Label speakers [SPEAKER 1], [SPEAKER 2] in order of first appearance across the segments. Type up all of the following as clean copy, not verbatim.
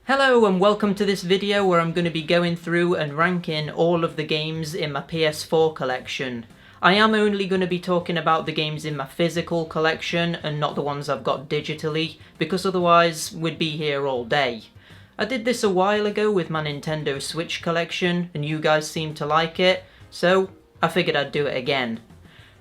[SPEAKER 1] Hello and welcome to this video where I'm going to be going through and ranking all of the games in my PS4 collection. I am only going to be talking about the games in my physical collection and not the ones I've got digitally, because otherwise we'd be here all day. I did this a while ago with my Nintendo Switch collection and you guys seemed to like it, so I figured I'd do it again.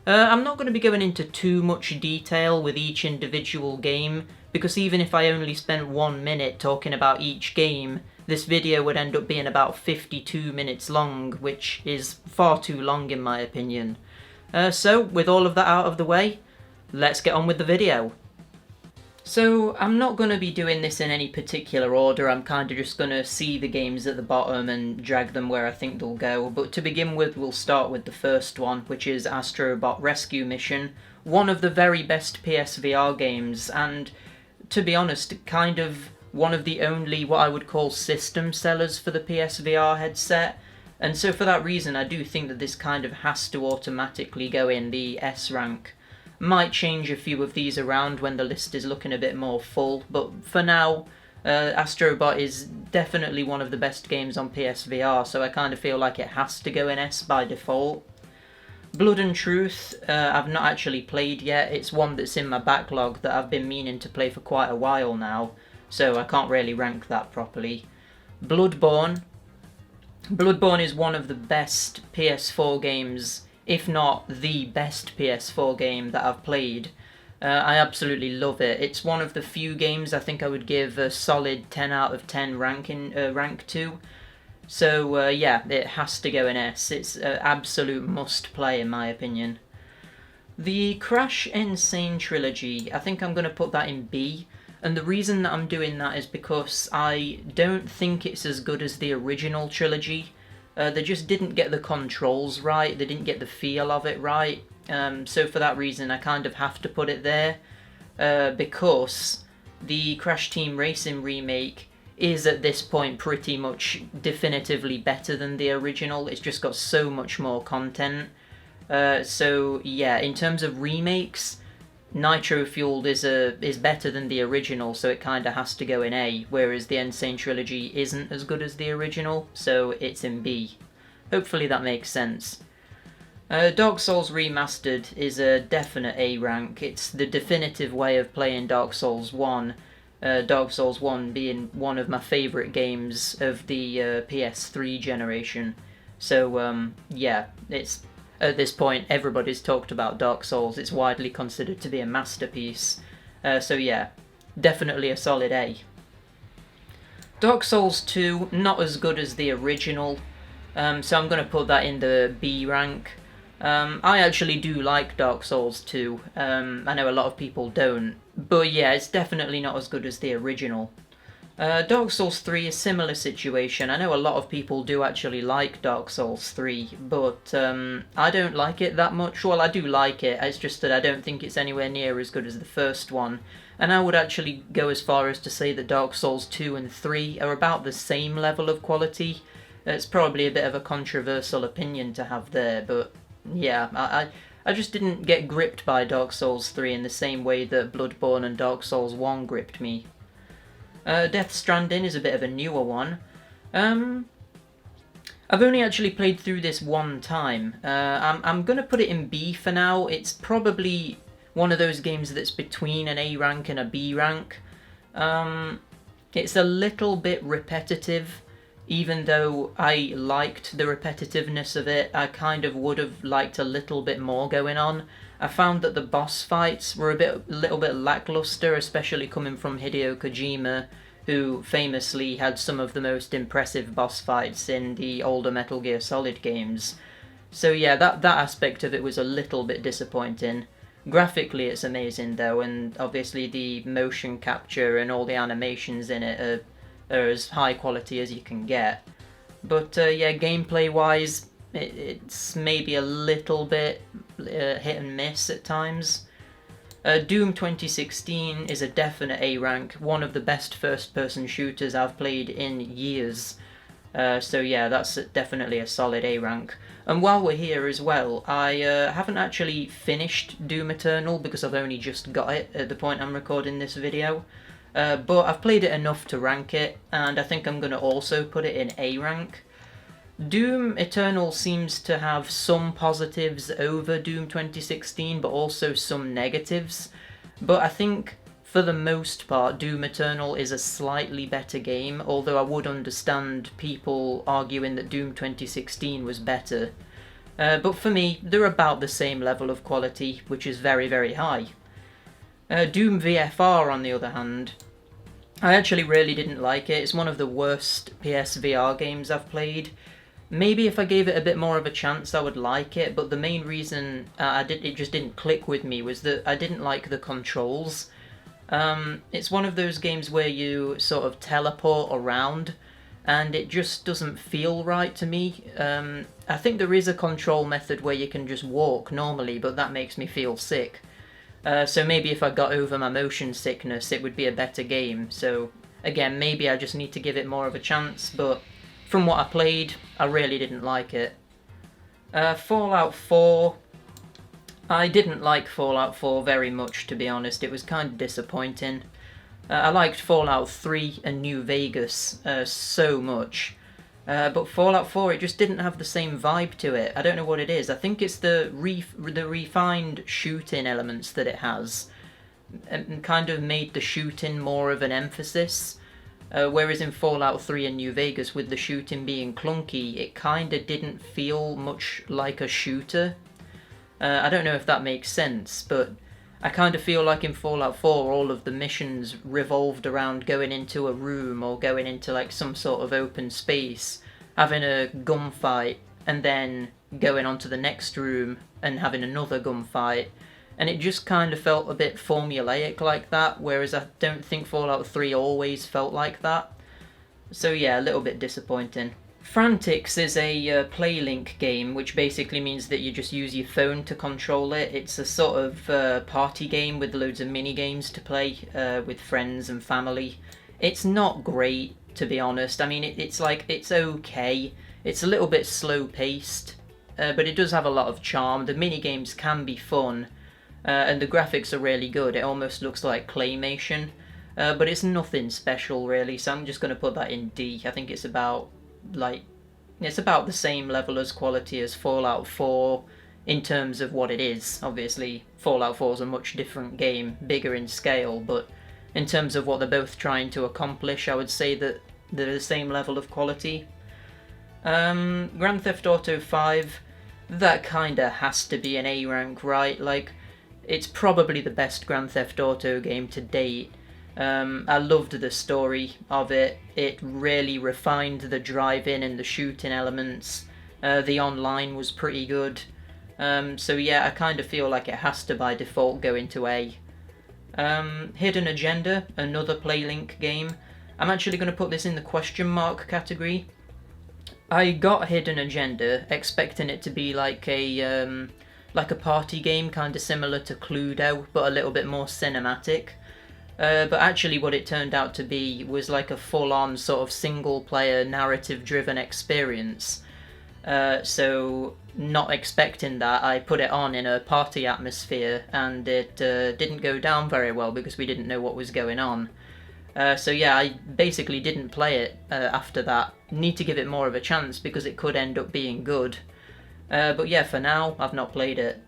[SPEAKER 1] I'm not going to be going into too much detail with each individual game, because even if I only spent 1 minute talking about each game, this video would end up being about 52 minutes long, which is far too long in my opinion. So, with all of that out of the way, let's get on with the video. So, I'm not going to be doing this in any particular order, I'm kind of just going to see the games at the bottom and drag them where I think they'll go, but to begin with we'll start with the first one, which is Astrobot Rescue Mission, one of the very best PSVR games, and to be honest, kind of one of the only what I would call system sellers for the PSVR headset, and so for that reason I do think that this kind of has to automatically go in the S rank. Might change a few of these around when the list is looking a bit more full, but for now, Astrobot is definitely one of the best games on PSVR, so I kind of feel like it has to go in S by default. Blood and Truth, I've not actually played yet. It's one that's in my backlog that I've been meaning to play for quite a while now, so I can't really rank that properly. Blood-Borne is one of the best PS4 games, if not the best PS4 game that I've played. I absolutely love it. It's one of the few games I think I would give a solid 10 out of 10 rank to. So yeah, it has to go in S. It's an absolute must play in my opinion. The Crash Insane Trilogy, I think I'm going to put that in B. And the reason that I'm doing that is because I don't think it's as good as the original trilogy. They just didn't get the controls right, they didn't get the feel of it right, so for that reason I kind of have to put it there, because the Crash Team Racing remake is at this point pretty much definitively better than the original. It's just got so much more content. So yeah, in terms of remakes, Nitro Fueled is better than the original, so it kind of has to go in A, whereas the Insane Trilogy isn't as good as the original, so it's in B. Hopefully that makes sense. Dark Souls Remastered is a definite A rank. It's the definitive way of playing Dark Souls 1. Dark Souls 1 being one of my favourite games of the PS3 generation. So yeah, it's at this point everybody's talked about Dark Souls. It's widely considered to be a masterpiece. So yeah, definitely a solid A. Dark Souls 2, not as good as the original, so I'm going to put that in the B rank. I actually do like Dark Souls 2, I know a lot of people don't, but yeah, it's definitely not as good as the original. Dark Souls 3 is a similar situation. I know a lot of people do actually like Dark Souls 3, but I don't like it that much. Well, I do like it, it's just that I don't think it's anywhere near as good as the first one. And I would actually go as far as to say that Dark Souls 2 and 3 are about the same level of quality. It's probably a bit of a controversial opinion to have there, but yeah, I just didn't get gripped by Dark Souls 3 in the same way that Blood-Borne and Dark Souls 1 gripped me. Death Stranden is a bit of a newer one. I've only actually played through this one time. I'm going to put it in B for now. It's probably one of those games that's between an A rank and a B rank. It's a little bit repetitive. Even though I liked the repetitiveness of it, I kind of would have liked a little bit more going on. I found that the boss fights were a little bit lackluster, especially coming from Hideo Kojima, who famously had some of the most impressive boss fights in the older Metal Gear Solid games. So yeah, that aspect of it was a little bit disappointing. Graphically it's amazing though, and obviously the motion capture and all the animations in it are as high quality as you can get. But yeah, gameplay wise, it's maybe a little bit hit and miss at times. Doom 2016 is a definite A rank, one of the best first person shooters I've played in years. So yeah, that's definitely a solid A rank. And while we're here as well, I haven't actually finished Doom Eternal because I've only just got it at the point I'm recording this video. but I've played it enough to rank it, and I think I'm going to also put it in A rank. Doom Eternal seems to have some positives over Doom 2016, but also some negatives. But I think, for the most part, Doom Eternal is a slightly better game, although I would understand people arguing that Doom 2016 was better. But for me, they're about the same level of quality, which is very, very high. Doom VFR, on the other hand, I actually really didn't like it. It's one of the worst PSVR games I've played. Maybe if I gave it a bit more of a chance I would like it, but the main reason it just didn't click with me was that I didn't like the controls. It's one of those games where you sort of teleport around, and it just doesn't feel right to me. I think there is a control method where you can just walk normally, but that makes me feel sick. So maybe if I got over my motion sickness, it would be a better game. So again, maybe I just need to give it more of a chance, but from what I played, I really didn't like it. Fallout 4. I didn't like Fallout 4 very much, to be honest. It was kind of disappointing. I liked Fallout 3 and New Vegas so much. But Fallout 4, it just didn't have the same vibe to it. I don't know what it is. I think it's the refined shooting elements that it has, and kind of made the shooting more of an emphasis. Whereas in Fallout 3 and New Vegas, with the shooting being clunky, it kind of didn't feel much like a shooter. I don't know if that makes sense, but I kind of feel like in Fallout 4 all of the missions revolved around going into a room or going into like some sort of open space, having a gunfight, and then going on to the next room and having another gunfight. And it just kind of felt a bit formulaic like that, whereas I don't think Fallout 3 always felt like that. So yeah, a little bit disappointing. Frantics is a playlink game, which basically means that you just use your phone to control it. It's a sort of party game with loads of mini-games to play with friends and family. It's not great, to be honest. I mean, it's okay. It's a little bit slow-paced, but it does have a lot of charm. The mini-games can be fun. And the graphics are really good. It almost looks like claymation, but it's nothing special really, so I'm just going to put that in D. I think it's about the same level as quality as Fallout 4 in terms of what it is. Obviously, Fallout 4 is a much different game, bigger in scale, but in terms of what they're both trying to accomplish, I would say that they're the same level of quality. Grand Theft Auto 5, that kinda has to be an A rank, right? Like, it's probably the best Grand Theft Auto game to date. I loved the story of it. It really refined the driving and the shooting elements. The online was pretty good. So yeah, I kind of feel like it has to by default go into A. Hidden Agenda, another Playlink game. I'm actually going to put this in the question mark category. I got Hidden Agenda expecting it to be like a party game, kind of similar to Cluedo, but a little bit more cinematic. But actually what it turned out to be was like a full-on sort of single-player narrative-driven experience. So not expecting that, I put it on in a party atmosphere, and it didn't go down very well because we didn't know what was going on. So yeah, I basically didn't play it after that. Need to give it more of a chance because it could end up being good. But yeah, for now, I've not played it.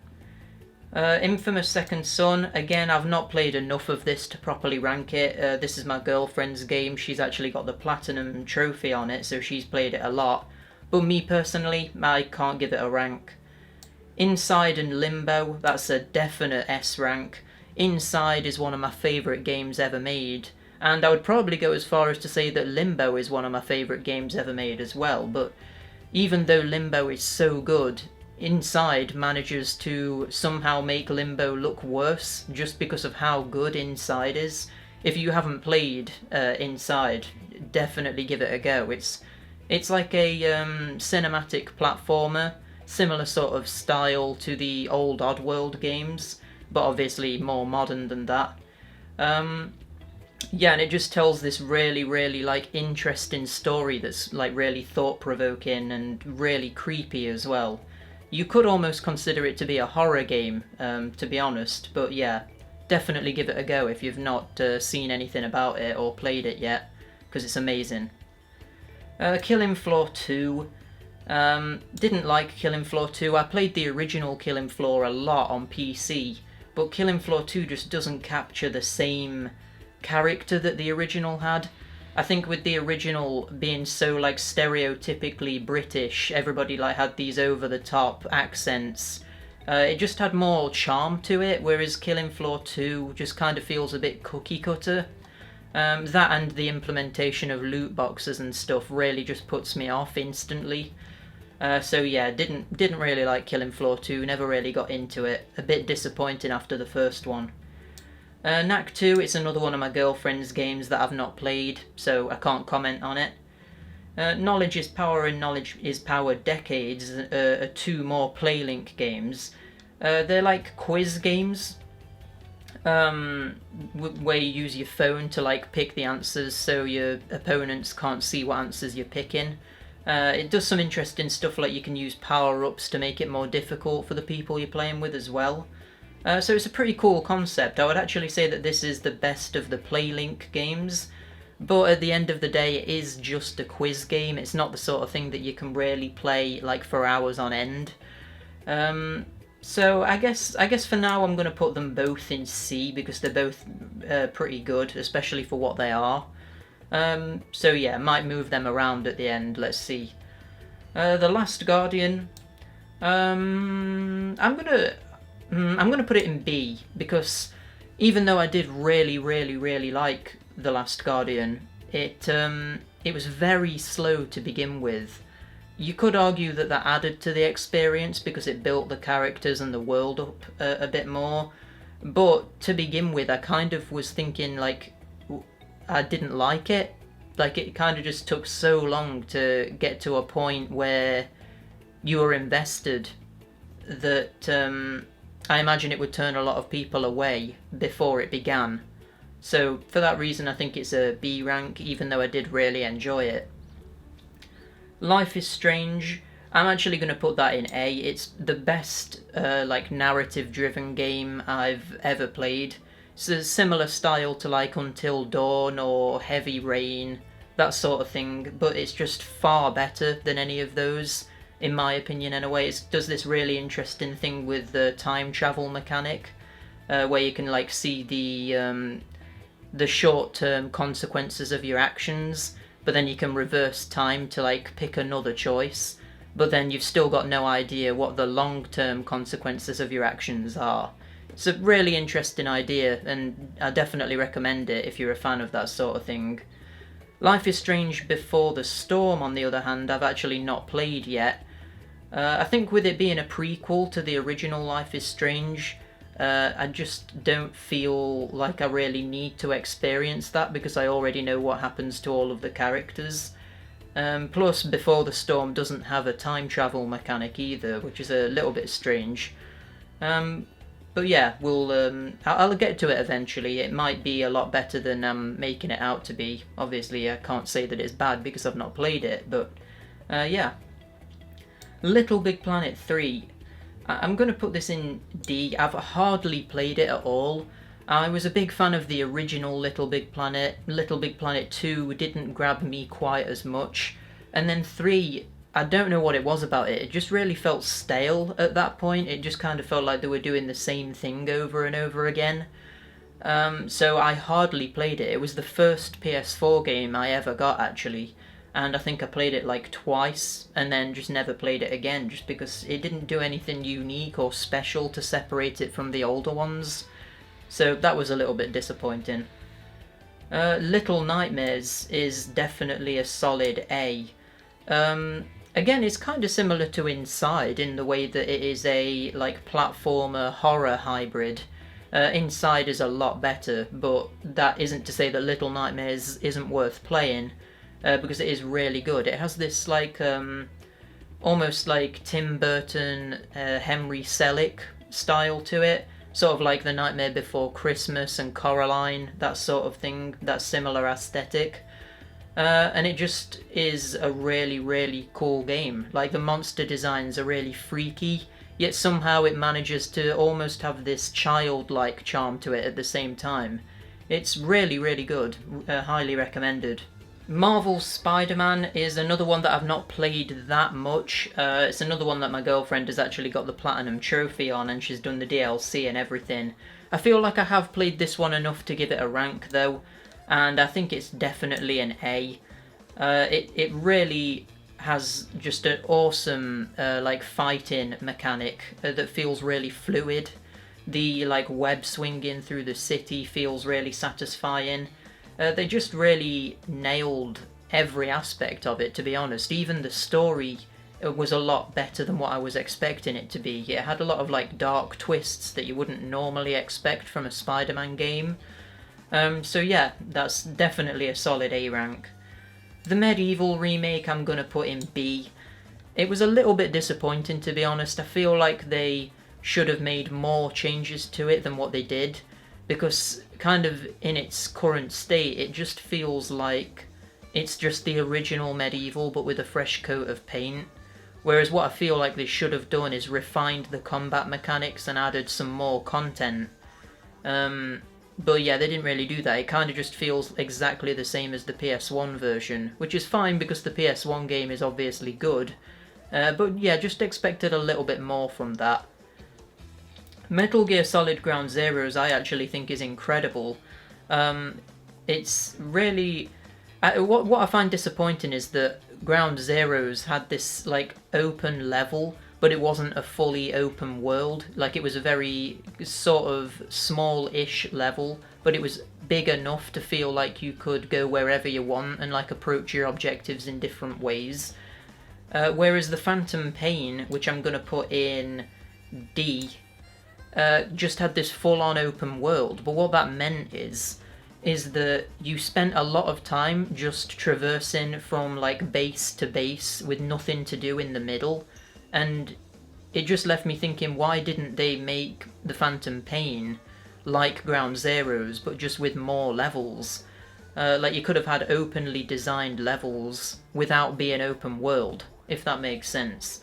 [SPEAKER 1] Infamous Second Son, again, I've not played enough of this to properly rank it. This is my girlfriend's game. She's actually got the Platinum trophy on it, so she's played it a lot. But me personally, I can't give it a rank. Inside and Limbo, that's a definite S rank. Inside is one of my favourite games ever made, and I would probably go as far as to say that Limbo is one of my favourite games ever made as well, but even though Limbo is so good, Inside manages to somehow make Limbo look worse just because of how good Inside is. If you haven't played Inside, definitely give it a go. It's like a cinematic platformer, similar sort of style to the old Oddworld games, but obviously more modern than that. Yeah, and it just tells this really, really like interesting story that's like really thought-provoking and really creepy as well. You could almost consider it to be a horror game, to be honest, but yeah, definitely give it a go if you've not seen anything about it or played it yet, because it's amazing. Killing Floor 2. Didn't like Killing Floor 2. I played the original Killing Floor a lot on PC, but Killing Floor 2 just doesn't capture the same character that the original had. I think with the original being so like stereotypically British, everybody like had these over-the-top accents. It just had more charm to it, whereas Killing Floor 2 just kind of feels a bit cookie-cutter. That and the implementation of loot boxes and stuff really just puts me off instantly. So yeah, didn't really like Killing Floor 2, never really got into it. A bit disappointing after the first one. Knack 2, it's another one of my girlfriend's games that I've not played, so I can't comment on it. Knowledge is Power and Knowledge is Power Decades are two more Playlink games. They're like quiz games, where you use your phone to like pick the answers so your opponents can't see what answers you're picking. It does some interesting stuff, like you can use power-ups to make it more difficult for the people you're playing with as well. So it's a pretty cool concept. I would actually say that this is the best of the Playlink games, but at the end of the day it is just a quiz game. It's not the sort of thing that you can really play like for hours on end. So I guess for now I'm going to put them both in C, because they're both pretty good, especially for what they are. So yeah, might move them around at the end, let's see. The Last Guardian, I'm gonna put it in B, because even though I did really like The Last Guardian, it was very slow to begin with. You could argue that that added to the experience because it built the characters and the world up a bit more, but to begin with I kind of was thinking like I didn't like it. Like it kind of just took so long to get to a point where you were invested that I imagine it would turn a lot of people away before it began. So for that reason I think it's a B rank, even though I did really enjoy it. Life is Strange, I'm actually going to put that in A. It's the best like narrative driven game I've ever played. It's a similar style to like Until Dawn or Heavy Rain, that sort of thing, but it's just far better than any of those, in my opinion anyway. It does this really interesting thing with the time travel mechanic, where you can like see the short-term consequences of your actions, but then you can reverse time to like pick another choice, but then you've still got no idea what the long-term consequences of your actions are. It's a really interesting idea, and I definitely recommend it if you're a fan of that sort of thing. Life is Strange Before the Storm, on the other hand, I've actually not played yet. I think with it being a prequel to the original Life is Strange, I just don't feel like I really need to experience that, because I already know what happens to all of the characters. Plus, Before the Storm doesn't have a time travel mechanic either, which is a little bit strange. But yeah, I'll get to it eventually. It might be a lot better than I'm making it out to be. Obviously, I can't say that it's bad because I've not played it, but yeah. Littlebigplanet 3. I'm going to put this in D. I've hardly played it at all. I was a big fan of the original Littlebigplanet. Littlebigplanet 2 didn't grab me quite as much. And then 3, I don't know what it was about it. It just really felt stale at that point. It just kind of felt like they were doing the same thing over and over again. So I hardly played it. It was the first PS4 game I ever got, actually. And I think I played it like twice and then just never played it again, just because it didn't do anything unique or special to separate it from the older ones. So that was a little bit disappointing. Little Nightmares is definitely a solid A. Again, it's kind of similar to Inside in the way that it is a like platformer horror hybrid. Inside is a lot better, but that isn't to say that Little Nightmares isn't worth playing. Because it is really good. It has this like almost like Tim Burton, Henry Selick style to it, sort of like The Nightmare Before Christmas and Coraline, that sort of thing, that similar aesthetic. And it just is a really cool game. Like the monster designs are really freaky. yet somehow it manages to almost have this childlike charm to it at the same time. It's really, really good. Highly recommended. Marvel's Spider-Man is another one that I've not played that much. It's another one that my girlfriend has actually got the Platinum Trophy on, and she's done the DLC and everything. I feel like I have played this one enough to give it a rank though, and I think it's definitely an A. It really has just an awesome like fighting mechanic that feels really fluid. The like web swinging through the city feels really satisfying. They just really nailed every aspect of it, to be honest. Even the story was a lot better than what I was expecting it to be. It had a lot of like dark twists that you wouldn't normally expect from a Spider-Man game. So yeah, that's definitely a solid A rank. The Medieval remake I'm gonna put in B. It was a little bit disappointing, to be honest. I feel like they should have made more changes to it than what they did, because kind of in its current state it just feels like it's just the original Medieval but with a fresh coat of paint. Whereas what I feel like they should have done is refined the combat mechanics and added some more content. But yeah, they didn't really do that. It kind of just feels exactly the same as the PS1 version, which is fine because the PS1 game is obviously good. But yeah, just expected a little bit more from that. Metal Gear Solid Ground Zeroes I actually think is incredible. It's really... what I find disappointing is that Ground Zeroes had this like open level, but it wasn't a fully open world. Like, it was a very sort of small-ish level, but it was big enough to feel like you could go wherever you want and like approach your objectives in different ways. Whereas the Phantom Pain, which I'm going to put in D, just had this full-on open world. But what that meant is that you spent a lot of time just traversing from like base to base with nothing to do in the middle. And it just left me thinking, why didn't they make the Phantom Pain like Ground Zeroes, but just with more levels? Like, you could have had openly designed levels without being open world, if that makes sense.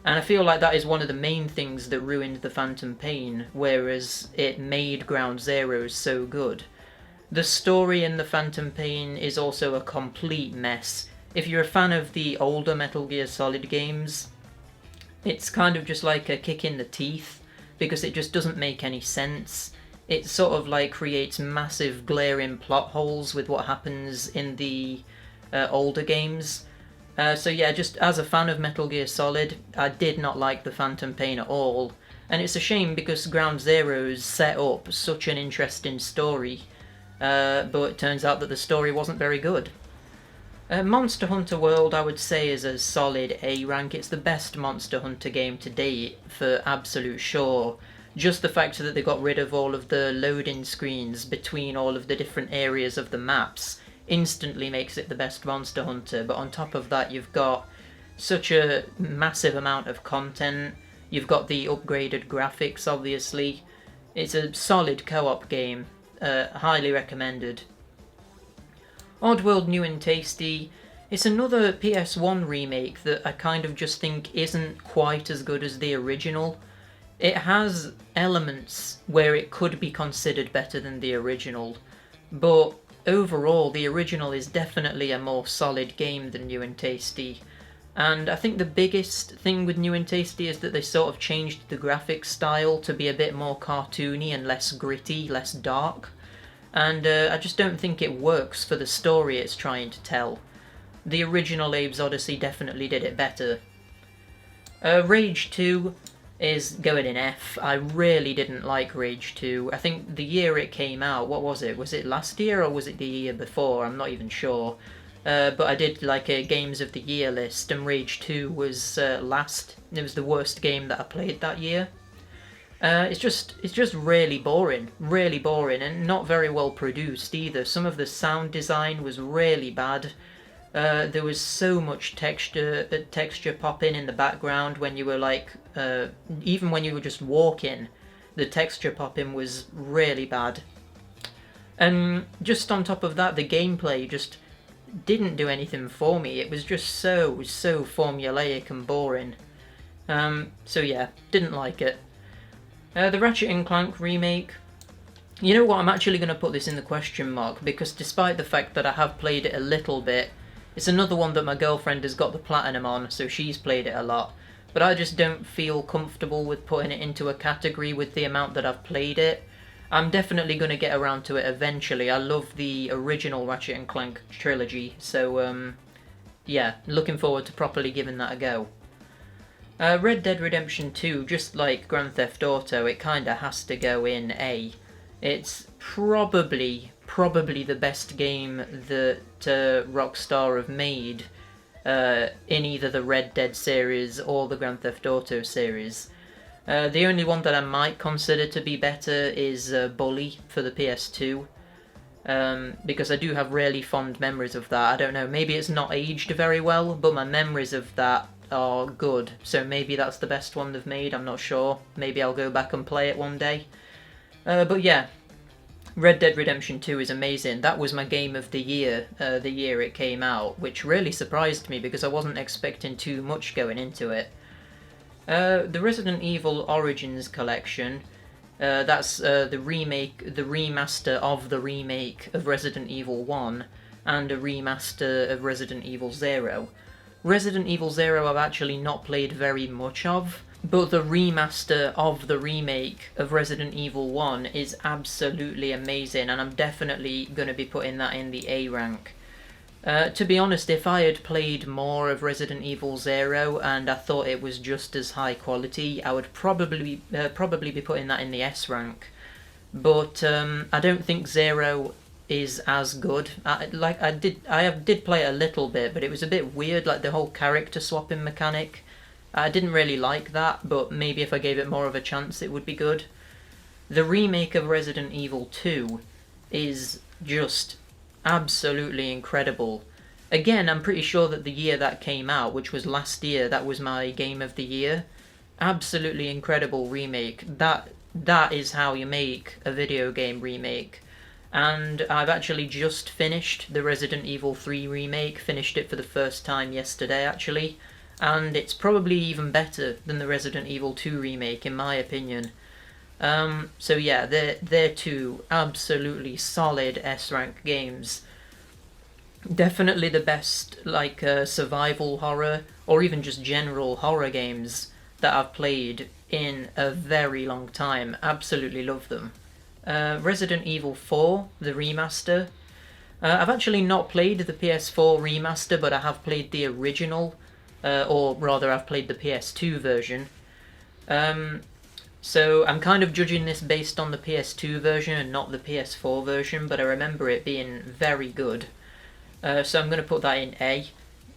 [SPEAKER 1] And I feel like that is one of the main things that ruined the Phantom Pain, whereas it made Ground Zeroes so good. The story in the Phantom Pain is also a complete mess. If you're a fan of the older Metal Gear Solid games, it's kind of just like a kick in the teeth, because it just doesn't make any sense. It sort of like creates massive glaring plot holes with what happens in the older games. So yeah, just as a fan of Metal Gear Solid, I did not like the Phantom Pain at all. And it's a shame because Ground Zeroes set up such an interesting story, but it turns out that the story wasn't very good. Monster Hunter World I would say is a solid A rank. It's the best Monster Hunter game to date, for absolute sure. Just the fact that they got rid of all of the loading screens between all of the different areas of the maps instantly makes it the best Monster Hunter. But on top of that, you've got such a massive amount of content. You've got the upgraded graphics, obviously. It's a solid co-op game. Highly recommended. Oddworld New and Tasty. It's another PS1 remake that I kind of just think isn't quite as good as the original. It has elements where it could be considered better than the original, but overall the original is definitely a more solid game than New and Tasty. And I think the biggest thing with New and Tasty is that they sort of changed the graphics style to be a bit more cartoony and less gritty, less dark. And I just don't think it works for the story it's trying to tell. The original Abe's Odyssey definitely did it better. Rage 2 is going in F. I really didn't like Rage 2. I think the year it came out, what was it? Was it last year or was it the year before? I'm not even sure. But I did like a Games of the Year list, and Rage 2 was last. It was the worst game that I played that year. It's just really boring, and not very well produced either. Some of the sound design was really bad. There was so much texture popping in the background when you were like, even when you were just walking, the texture popping was really bad. And just on top of that, the gameplay just didn't do anything for me. It was just so formulaic and boring. So yeah, didn't like it. The Ratchet & Clank remake. You know what, I'm actually going to put this in the question mark, because despite the fact that I have played it a little bit, it's another one that my girlfriend has got the platinum on, so she's played it a lot. But I just don't feel comfortable with putting it into a category with the amount that I've played it. I'm definitely going to get around to it eventually. I love the original Ratchet & Clank trilogy, so yeah, looking forward to properly giving that a go. Red Dead Redemption 2, just like Grand Theft Auto, it kinda has to go in A. It's probably the best game that Rockstar have made in either the Red Dead series or the Grand Theft Auto series. The only one that I might consider to be better is Bully for the PS2. Because I do have really fond memories of that. I don't know, maybe it's not aged very well, but my memories of that are good. So maybe that's the best one they've made, I'm not sure. Maybe I'll go back and play it one day. But yeah, Red Dead Redemption 2 is amazing. That was my game of the year it came out, which really surprised me because I wasn't expecting too much going into it. The Resident Evil Origins collection, that's the remaster of the remake of Resident Evil 1 and a remaster of Resident Evil 0. Resident Evil 0 I've actually not played very much of, but the remaster of the remake of Resident Evil 1 is absolutely amazing, and I'm definitely going to be putting that in the A rank. To be honest, if I had played more of Resident Evil 0 and I thought it was just as high quality, I would probably be putting that in the S rank. But I don't think 0 is as good. I did play it a little bit, but it was a bit weird, like the whole character swapping mechanic. I didn't really like that, but maybe if I gave it more of a chance it would be good. The remake of Resident Evil 2 is just absolutely incredible. Again, I'm pretty sure that the year that came out, which was last year, that was my game of the year. Absolutely incredible remake. That is how you make a video game remake. And I've actually just finished the Resident Evil 3 remake, finished it for the first time yesterday actually, and it's probably even better than the Resident Evil 2 remake in my opinion. So yeah, they're two absolutely solid S-rank games. Definitely the best, like, survival horror, or even just general horror games that I've played in a very long time. Absolutely love them. Resident Evil 4, the remaster. I've actually not played the PS4 remaster, but I have played the original, or rather I've played the PS2 version. So I'm kind of judging this based on the PS2 version and not the PS4 version, but I remember it being very good. So I'm going to put that in A.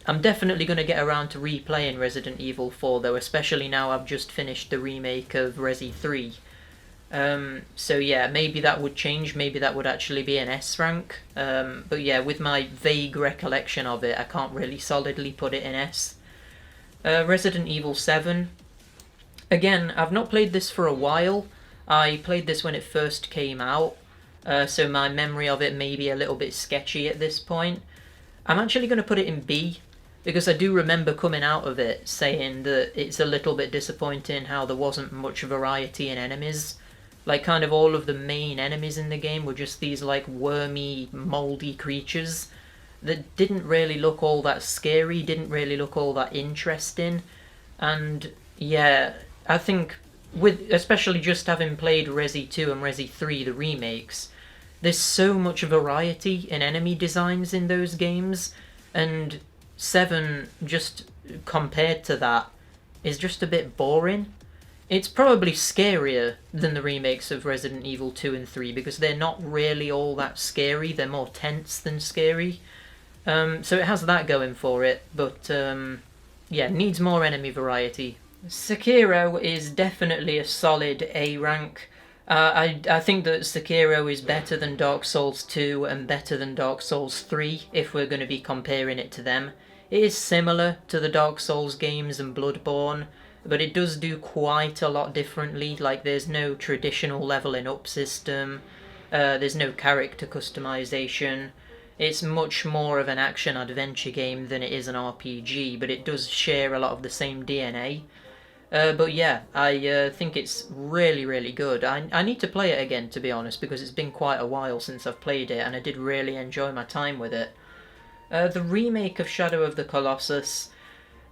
[SPEAKER 1] I'm definitely going to get around to replaying Resident Evil 4 though, especially now I've just finished the remake of Resi 3. So yeah, maybe that would change, maybe that would actually be an S rank. But yeah, with my vague recollection of it, I can't really solidly put it in S. Resident Evil 7. Again, I've not played this for a while. I played this when it first came out, so my memory of it may be a little bit sketchy at this point. I'm actually going to put it in B, because I do remember coming out of it saying that it's a little bit disappointing how there wasn't much variety in enemies. Like, kind of all of the main enemies in the game were just these, like, wormy, mouldy creatures that didn't really look all that scary, didn't really look all that interesting. And yeah, I think, with especially just having played Resi 2 and Resi 3, the remakes, there's so much variety in enemy designs in those games, and 7, just compared to that, is just a bit boring. It's probably scarier than the remakes of Resident Evil 2 and 3, because they're not really all that scary, they're more tense than scary. So it has that going for it, but yeah, needs more enemy variety. Sekiro is definitely a solid A rank. I think that Sekiro is better than Dark Souls 2 and better than Dark Souls 3, if we're going to be comparing it to them. It is similar to the Dark Souls games and Blood-Borne, but it does do quite a lot differently. Like, there's no traditional leveling up system, there's no character customization. It's much more of an action-adventure game than it is an RPG, but it does share a lot of the same DNA. But yeah, I think it's really, really good. I need to play it again, to be honest, because it's been quite a while since I've played it, and I did really enjoy my time with it. The remake of Shadow of the Colossus.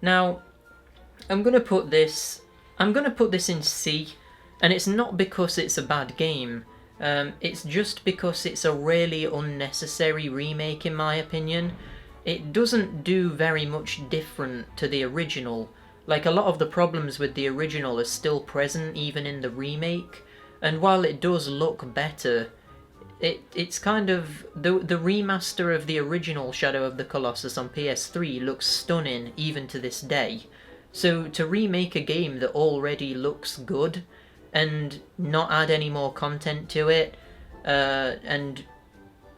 [SPEAKER 1] Now, I'm gonna put this. I'm gonna put this in C, and it's not because it's a bad game. It's just because it's a really unnecessary remake, in my opinion. It doesn't do very much different to the original. Like, a lot of the problems with the original are still present even in the remake, and while it does look better, it's kind of the remaster of the original Shadow of the Colossus on PS3 looks stunning even to this day. So to remake a game that already looks good and not add any more content to it, and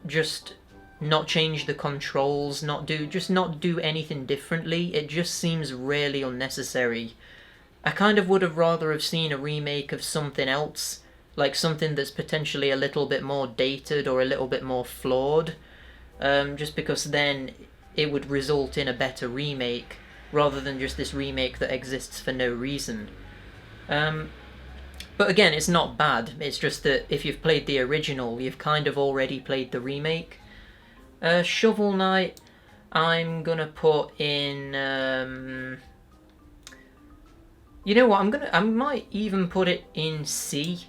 [SPEAKER 1] just not change the controls, not do anything differently, it just seems really unnecessary. I kind of would have rather have seen a remake of something else, like something that's potentially a little bit more dated or a little bit more flawed, just because then it would result in a better remake, rather than just this remake that exists for no reason. But again, it's not bad, it's just that if you've played the original, you've kind of already played the remake. Shovel Knight, I'm gonna put in. You know what? I might even put it in C,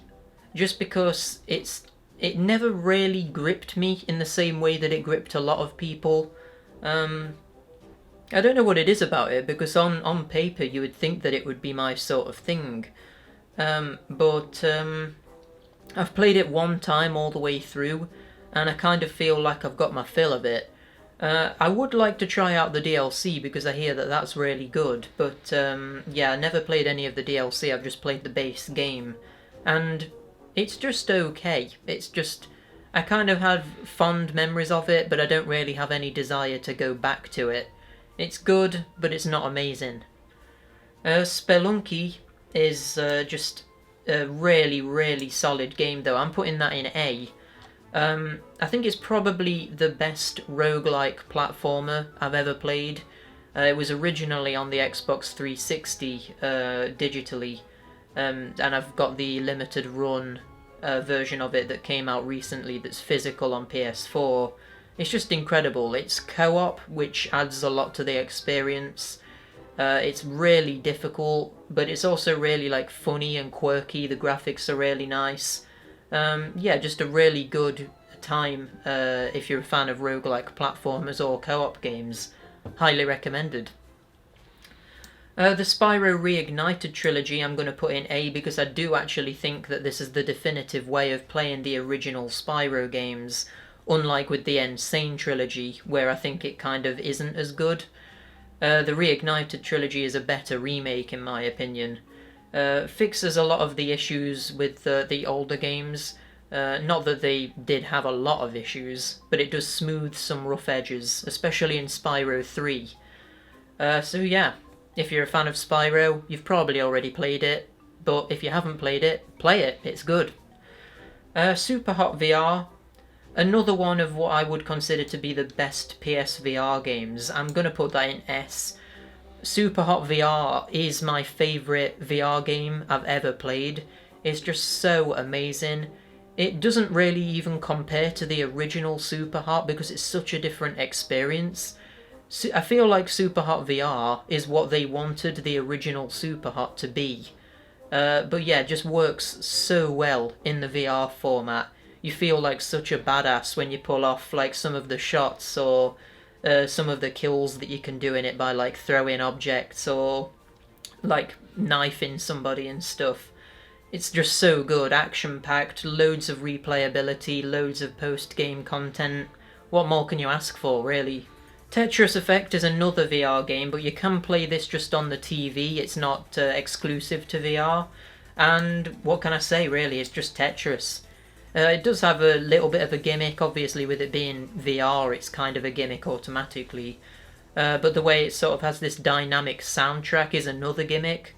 [SPEAKER 1] just because it never really gripped me in the same way that it gripped a lot of people. I don't know what it is about it, because on paper you would think that it would be my sort of thing. But I've played it one time all the way through, and I kind of feel like I've got my fill of it. I would like to try out the DLC because I hear that that's really good, but yeah, I never played any of the DLC, I've just played the base game, and it's just okay. It's just, I kind of have fond memories of it, but I don't really have any desire to go back to it. It's good, but it's not amazing. Spelunky is just a really, really solid game though. I'm putting that in A. I think it's probably the best roguelike platformer I've ever played. It was originally on the Xbox 360 digitally, and I've got the limited run version of it that came out recently that's physical on PS4. It's just incredible. It's co-op, which adds a lot to the experience. It's really difficult, but it's also really like funny and quirky. The graphics are really nice. Yeah, just a really good time if you're a fan of roguelike platformers or co-op games. Highly recommended. The Spyro Reignited Trilogy I'm going to put in A because I do actually think that this is the definitive way of playing the original Spyro games, unlike with the Insane Trilogy, where I think it kind of isn't as good. The Reignited Trilogy is a better remake in my opinion. Fixes a lot of the issues with the older games. Not that they did have a lot of issues, but it does smooth some rough edges, especially in Spyro 3. So yeah, if you're a fan of Spyro, you've probably already played it, but if you haven't played it, play it, it's good. Superhot Vr, another one of what I would consider to be the best PSVR games. I'm going to put that in S. Superhot Vr is my favourite VR game I've ever played. It's just so amazing. It doesn't really even compare to the original Superhot because it's such a different experience. I feel like Superhot VR is what they wanted the original Superhot to be. But yeah, it just works so well in the VR format. You feel like such a badass when you pull off like some of the shots or some of the kills that you can do in it by like throwing objects or like knifing somebody and stuff. It's just so good, action-packed, loads of replayability, loads of post-game content. What more can you ask for, really? Tetris Effect is another VR game, but you can play this just on the TV, it's not exclusive to VR. And what can I say, really, it's just Tetris. It does have a little bit of a gimmick, obviously with it being VR, it's kind of a gimmick automatically. But the way it sort of has this dynamic soundtrack is another gimmick.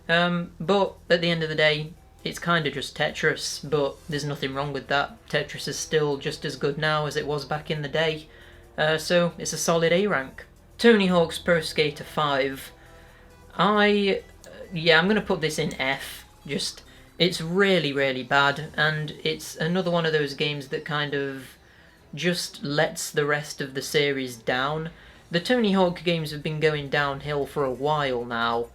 [SPEAKER 1] But at the end of the day, it's kind of just Tetris, but there's nothing wrong with that. Tetris is still just as good now as it was back in the day. So it's a solid A rank. Tony Hawk's Pro Skater 5. I yeah, I'm going to put this in F. Just, it's really, really bad, and it's another one of those games that kind of just lets the rest of the series down. The Tony Hawk games have been going downhill for a while now,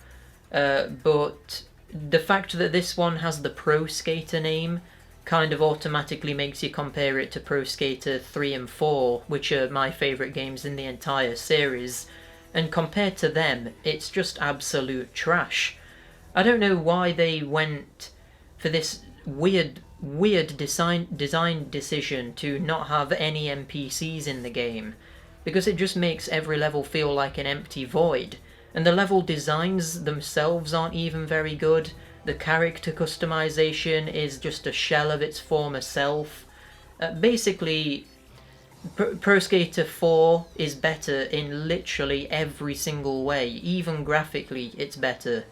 [SPEAKER 1] but the fact that this one has the Pro Skater name kind of automatically makes you compare it to Pro Skater 3 and 4, which are my favourite games in the entire series, and compared to them, it's just absolute trash. I don't know why they went for this weird design decision to not have any NPCs in the game, because it just makes every level feel like an empty void, and the level designs themselves aren't even very good. The character customization is just a shell of its former self. Basically, Pro Skater 4 is better in literally every single way, even graphically it's better.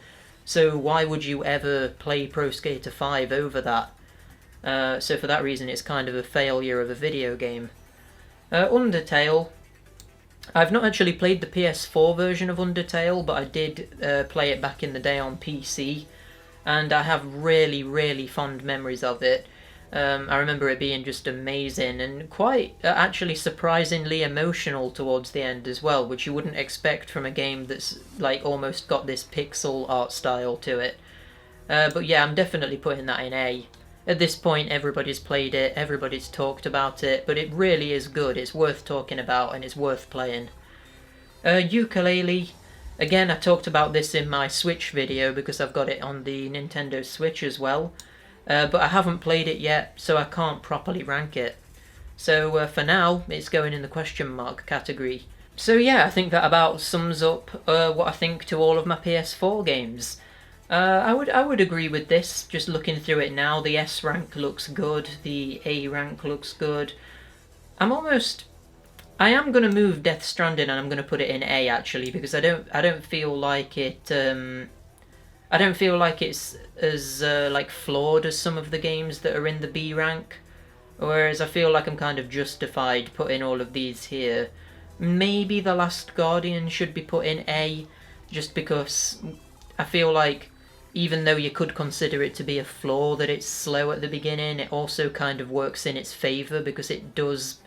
[SPEAKER 1] So why would you ever play Pro Skater 5 over that? So for that reason it's kind of a failure of a video game. Undertale. I've not actually played the PS4 version of Undertale, but I did play it back in the day on PC, and I have really, really fond memories of it. I remember it being just amazing and quite actually surprisingly emotional towards the end as well, which you wouldn't expect from a game that's like almost got this pixel art style to it. But yeah, I'm definitely putting that in A. At this point, everybody's played it, everybody's talked about it, but it really is good. It's worth talking about and it's worth playing. Yooka-Laylee. Again, I talked about this in my Switch video because I've got it on the Nintendo Switch as well. But I haven't played it yet, so I can't properly rank it. So for now, it's going in the question mark category. So yeah, I think that about sums up what I think to all of my PS4 games. I would agree with this, just looking through it now. The S rank looks good, the A rank looks good. I am going to move Death Stranding and I'm going to put it in A actually, because I don't feel like it I don't feel like it's as like flawed as some of the games that are in the B rank, whereas I feel like I'm kind of justified putting all of these here. Maybe The Last Guardian should be put in A, just because I feel like even though you could consider it to be a flaw that it's slow at the beginning, it also kind of works in its favour because it does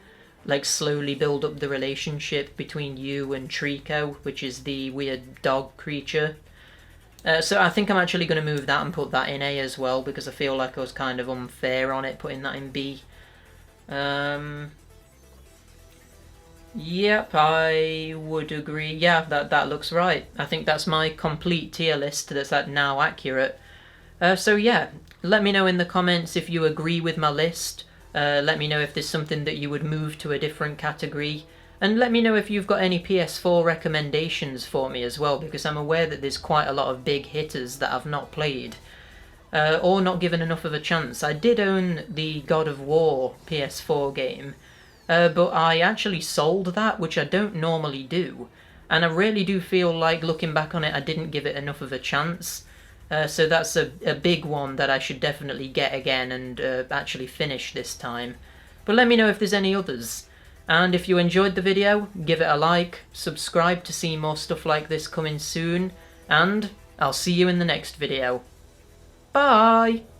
[SPEAKER 1] like slowly build up the relationship between you and Trico, which is the weird dog creature. So I think I'm actually going to move that and put that in A as well, because I feel like I was kind of unfair on it putting that in B. Yep, I would agree. Yeah, that looks right. I think that's my complete tier list that's now accurate. So yeah, let me know in the comments if you agree with my list. Let me know if there's something that you would move to a different category. And let me know if you've got any PS4 recommendations for me as well, because I'm aware that there's quite a lot of big hitters that I've not played. Or not given enough of a chance. I did own the God of War PS4 game, but I actually sold that, which I don't normally do. And I really do feel like, looking back on it, I didn't give it enough of a chance. So that's a big one that I should definitely get again and actually finish this time. But let me know if there's any others. And if you enjoyed the video, give it a like, subscribe to see more stuff like this coming soon, and I'll see you in the next video. Bye!